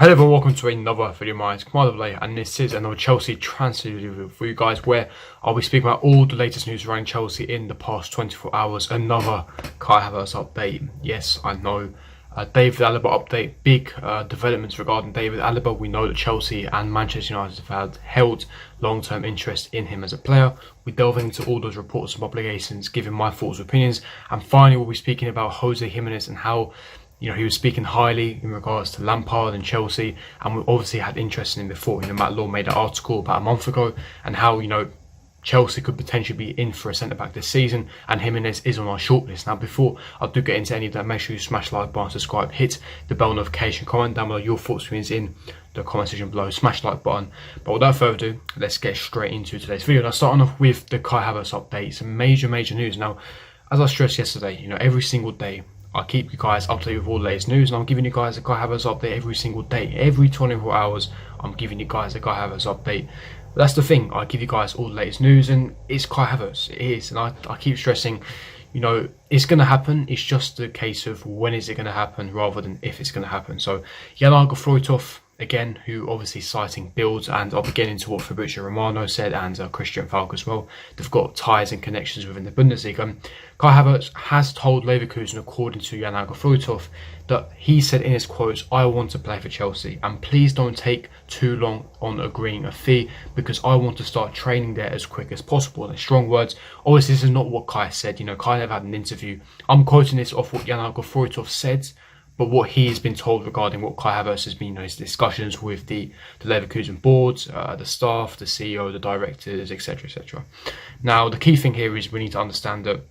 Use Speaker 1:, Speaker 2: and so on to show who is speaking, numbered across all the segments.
Speaker 1: Hello everyone, welcome to another video of mine. It's Kemal AA, and this is another Chelsea transfer review for you guys, where I'll be speaking about all the latest news around Chelsea in the past 24 hours. Another Kai Havertz update. Yes, I know. David Alaba update. Big developments regarding David Alaba. We know that Chelsea and Manchester United have held long-term interest in him as a player. We're delving into all those reports and publications, giving my thoughts and opinions. And finally, we'll be speaking about Jose Gimenez and how he was speaking highly in regards to Lampard and Chelsea, and we obviously had interest in him before. Matt Law made an article about a month ago, and how Chelsea could potentially be in for a centre-back this season, and Gimenez is on our shortlist. Now, before I do get into any of that, make sure you smash the like button, subscribe, hit the bell notification, comment down below your thoughts and opinions in the comment section below, smash the like button. But without further ado, let's get straight into today's video. Now, starting off with the Kai Havertz update, some major news. Now, as I stressed yesterday, every single day I keep you guys up to date with all the latest news, and I'm giving you guys a Kai Havertz update every single day. Every 24 hours, I'm giving you guys a Kai Havertz update. But that's the thing, I give you guys all the latest news, and it's Kai Havertz. It is, and I keep stressing, it's going to happen. It's just a case of when is it going to happen rather than if it's going to happen. So, Gimenez, again, who obviously citing builds, and I'll be getting into what Fabrizio Romano said, and Christian Falk as well. They've got ties and connections within the Bundesliga. Kai Havertz has told Leverkusen, according to Gimenez, that he said in his quotes, "I want to play for Chelsea, and please don't take too long on agreeing a fee, because I want to start training there as quick as possible." And strong words. Obviously, this is not what Kai said. Kai never had an interview. I'm quoting this off what Gimenez said, but what he has been told regarding what Kai Havertz has been, his discussions with the Leverkusen boards, the staff, the CEO, the directors, etc., etc. Now, the key thing here is we need to understand that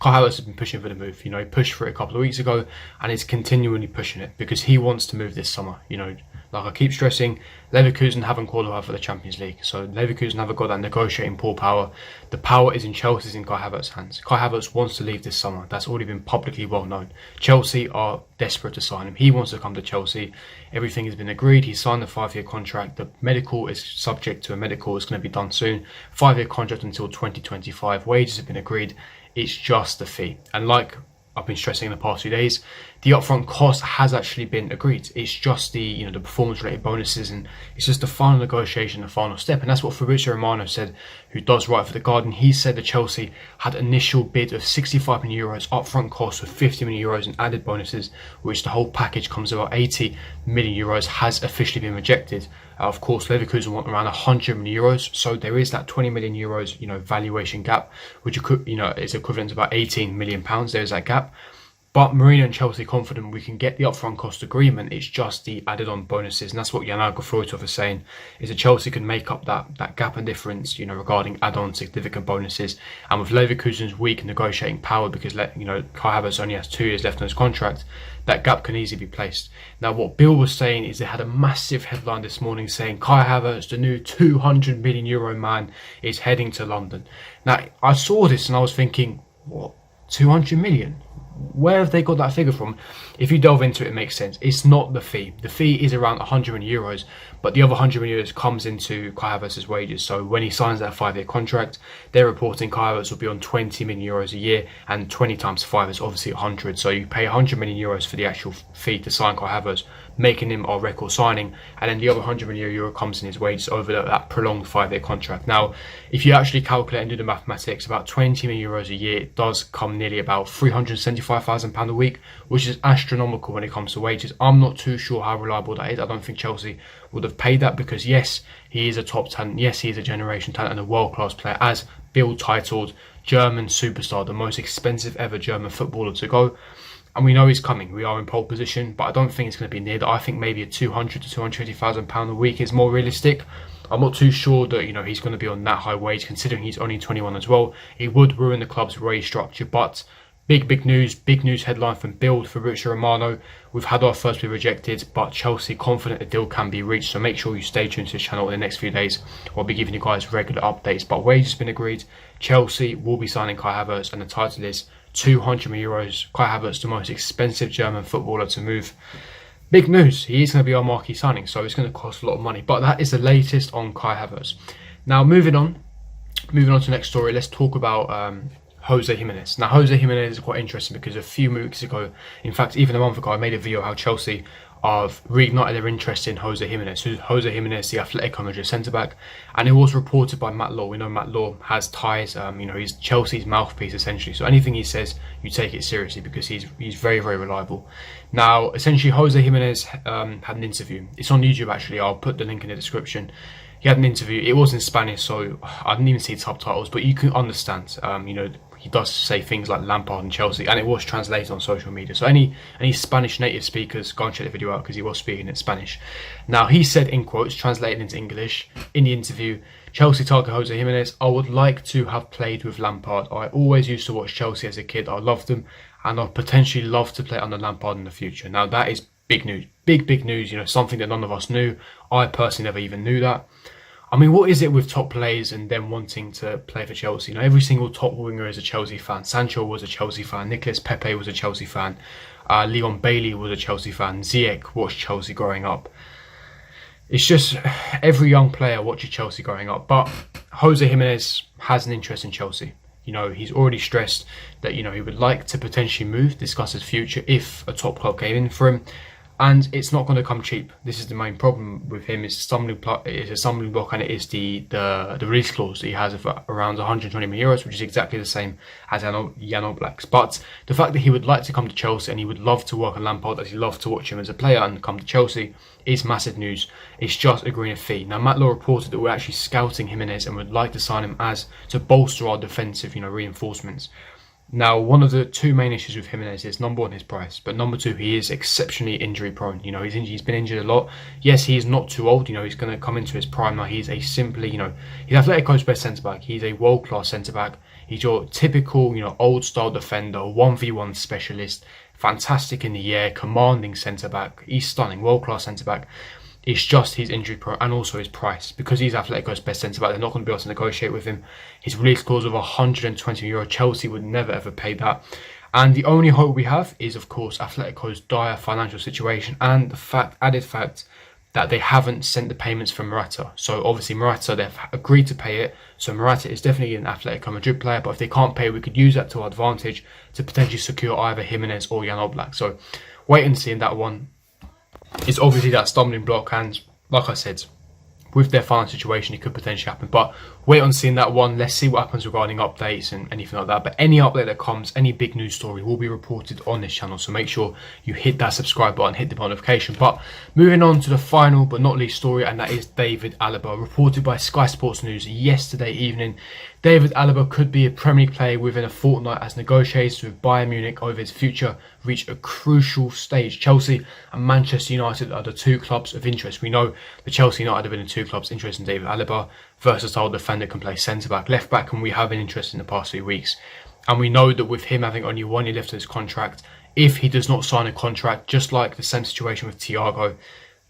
Speaker 1: Kai Havertz has been pushing for the move. He pushed for it a couple of weeks ago, and is continually pushing it because he wants to move this summer. Like I keep stressing, Leverkusen haven't qualified for the Champions League, so Leverkusen haven't got that negotiating power. The power is in Chelsea's, in Kai Havertz's hands. Kai Havertz wants to leave this summer. That's already been publicly well known. Chelsea are desperate to sign him. He wants to come to Chelsea. Everything has been agreed. He signed the 5-year contract. The medical is subject to a medical. It's going to be done soon. 5-year contract until 2025. Wages have been agreed. It's just the fee. And like I've been stressing in the past few days, the upfront cost has actually been agreed. It's just the the performance-related bonuses, and it's just the final negotiation, the final step. And that's what Fabrizio Romano said, who does write for The Guardian. He said that Chelsea had an initial bid of €65 million upfront cost with €50 million in added bonuses, which the whole package comes about €80 million, has officially been rejected. Of course, Leverkusen want around €100 million, so there is that €20 million valuation gap, which is equivalent to about £18 million. There is that gap. But Mourinho and Chelsea are confident we can get the upfront cost agreement. It's just the added on bonuses, and that's what Gimenez is saying, is that Chelsea can make up that gap and difference, regarding add-on significant bonuses. And with Leverkusen's weak negotiating power, because Kai Havertz only has 2 years left on his contract, that gap can easily be placed. Now, what Bill was saying is they had a massive headline this morning saying Kai Havertz, the new €200 million man, is heading to London. Now, I saw this and I was thinking, what, 200 million? Where have they got that figure from? If you delve into it, it makes sense. It's not the fee. The fee is around €100 million, but the other €100 million comes into Kai Havertz's wages. So when he signs that 5-year contract, they're reporting Kai Havertz will be on €20 million a year, and 20 times 5 is obviously 100. So you pay €100 million for the actual fee to sign Kai Havertz, making him our record signing, and then the other €100 million comes in his wages over that prolonged 5-year contract. Now, if you actually calculate and do the mathematics, about €20 million a year, it does come nearly about £375,000 a week, which is astronomical when it comes to wages. I'm not too sure how reliable that is. I don't think Chelsea would have paid that, because yes, he is a top talent. Yes, he is a generation talent and a world-class player, as Bill titled German superstar, the most expensive ever German footballer to go. And we know he's coming. We are in pole position, but I don't think it's going to be near that. I think maybe a £200,000 to £250,000 a week is more realistic. I'm not too sure that he's going to be on that high wage, considering he's only 21 as well. It would ruin the club's wage structure, but big news headline from Bill, Fabrizio Romano. We've had our first bid rejected, but Chelsea confident a deal can be reached. So make sure you stay tuned to this channel in the next few days. I'll be giving you guys regular updates. But wages have been agreed. Chelsea will be signing Kai Havertz, and the title is €200 million. Kai Havertz, the most expensive German footballer to move. Big news. He is going to be our marquee signing, so it's going to cost a lot of money. But that is the latest on Kai Havertz. Now, moving on to the next story. Let's talk about Jose Gimenez. Now, Jose Gimenez is quite interesting because a few weeks ago, in fact, even a month ago, I made a video how Chelsea have reignited their interest in Jose Gimenez. So Jose Gimenez, the Atletico Madrid centre-back, and it was reported by Matt Law. We know Matt Law has ties, he's Chelsea's mouthpiece essentially. So anything he says, you take it seriously because he's very, very reliable. Now, essentially, Jose Gimenez had an interview. It's on YouTube actually. I'll put the link in the description. He had an interview. It was in Spanish, so I didn't even see subtitles, but you can understand. He does say things like Lampard and Chelsea, and it was translated on social media. So any Spanish native speakers, go and check the video out because he was speaking in Spanish. Now, he said, in quotes, translated into English, in the interview, Chelsea target Jose Gimenez, I would like to have played with Lampard. I always used to watch Chelsea as a kid. I loved them, and I'd potentially love to play under Lampard in the future. Now, that is big news. Big news, something that none of us knew. I personally never even knew that. I mean, what is it with top players and them wanting to play for Chelsea? Every single top winger is a Chelsea fan. Sancho was a Chelsea fan. Nicolas Pepe was a Chelsea fan. Leon Bailey was a Chelsea fan. Ziyech watched Chelsea growing up. It's just every young player watches Chelsea growing up. But Jose Gimenez has an interest in Chelsea. He's already stressed that, he would like to potentially move, discuss his future if a top club came in for him. And it's not going to come cheap. This is the main problem with him. It's a stumbling block, and it is the release clause that he has of around 120 million euros, which is exactly the same as Jan Oblak's. But the fact that he would like to come to Chelsea and he would love to work on Lampard, as he loved to watch him as a player and come to Chelsea, is massive news. It's just agreeing a fee. Now, Matt Law reported that we're actually scouting Gimenez and would like to sign him to bolster our defensive, reinforcements. Now, one of the two main issues with Gimenez is, number one, his price, but number two, he is exceptionally injury prone. He's been injured a lot. Yes, he is not too old. He's going to come into his prime now. He's he's Atletico's best centre back. He's a world class centre back. He's your typical, old style defender, 1v1 specialist, fantastic in the air, commanding centre back. He's stunning, world class centre back. It's just his injury prone and also his price. Because he's Atletico's best centre-back, they're not going to be able to negotiate with him. His release clause of €120, Chelsea would never ever pay that. And the only hope we have is, of course, Atletico's dire financial situation and the added fact that they haven't sent the payments for Morata. So obviously Morata, they've agreed to pay it. So Morata is definitely an Atletico Madrid player, but if they can't pay, we could use that to our advantage to potentially secure either Gimenez or Jan Oblak. So wait and see in that one. It's obviously that stumbling block, and like I said, with their financial situation, it could potentially happen. But wait on seeing that one. Let's see what happens regarding updates and anything like that. But any update that comes, any big news story will be reported on this channel. So make sure you hit that subscribe button, hit the notification. But moving on to the final but not least story, and that is David Alaba. Reported by Sky Sports News yesterday evening, David Alaba could be a Premier League player within a fortnight as negotiations with Bayern Munich over his future reach a crucial stage. Chelsea and Manchester United are the two clubs of interest. We know the Chelsea United have been the two clubs interested in David Alaba. Versatile defender, can play centre-back, left-back, and we have been interested in the past few weeks. And we know that with him having only 1 year left of his contract, if he does not sign a contract, just like the same situation with Thiago,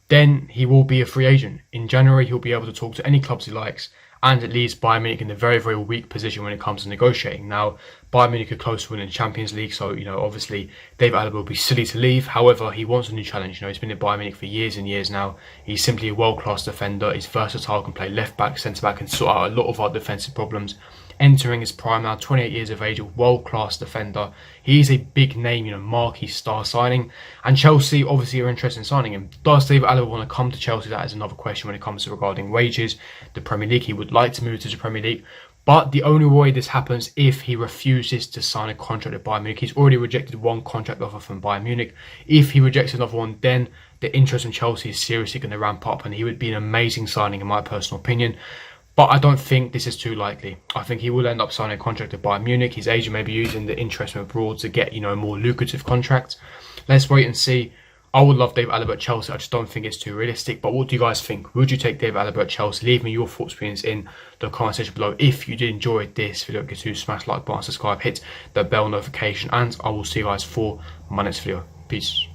Speaker 1: then he will be a free agent. In January, he'll be able to talk to any clubs he likes, and it leaves Bayern Munich in a very, very weak position when it comes to negotiating. Now, Bayern Munich are close to winning the Champions League, so, obviously, David Alaba will be silly to leave. However, he wants a new challenge. He's been at Bayern Munich for years and years now. He's simply a world-class defender. He's versatile, can play left-back, centre-back, and sort out a lot of our defensive problems. Entering his prime now, 28 years of age, a world-class defender. He is a big name, marquee star signing. And Chelsea obviously are interested in signing him. Does David Alaba want to come to Chelsea? That is another question when it comes to regarding wages. The Premier League, he would like to move to the Premier League. But the only way this happens if he refuses to sign a contract at Bayern Munich. He's already rejected one contract offer from Bayern Munich. If he rejects another one, then the interest in Chelsea is seriously going to ramp up, and he would be an amazing signing in my personal opinion. But I don't think this is too likely. I think he will end up signing a contract at Bayern Munich. His agent may be using the interest from abroad to get, a more lucrative contract. Let's wait and see. I would love David Alaba at Chelsea. I just don't think it's too realistic. But what do you guys think? Would you take David Alaba at Chelsea? Leave me your thoughts, opinions in the comment section below. If you did enjoy this video, get to smash the like button, subscribe, hit the bell notification, and I will see you guys for my next video. Peace.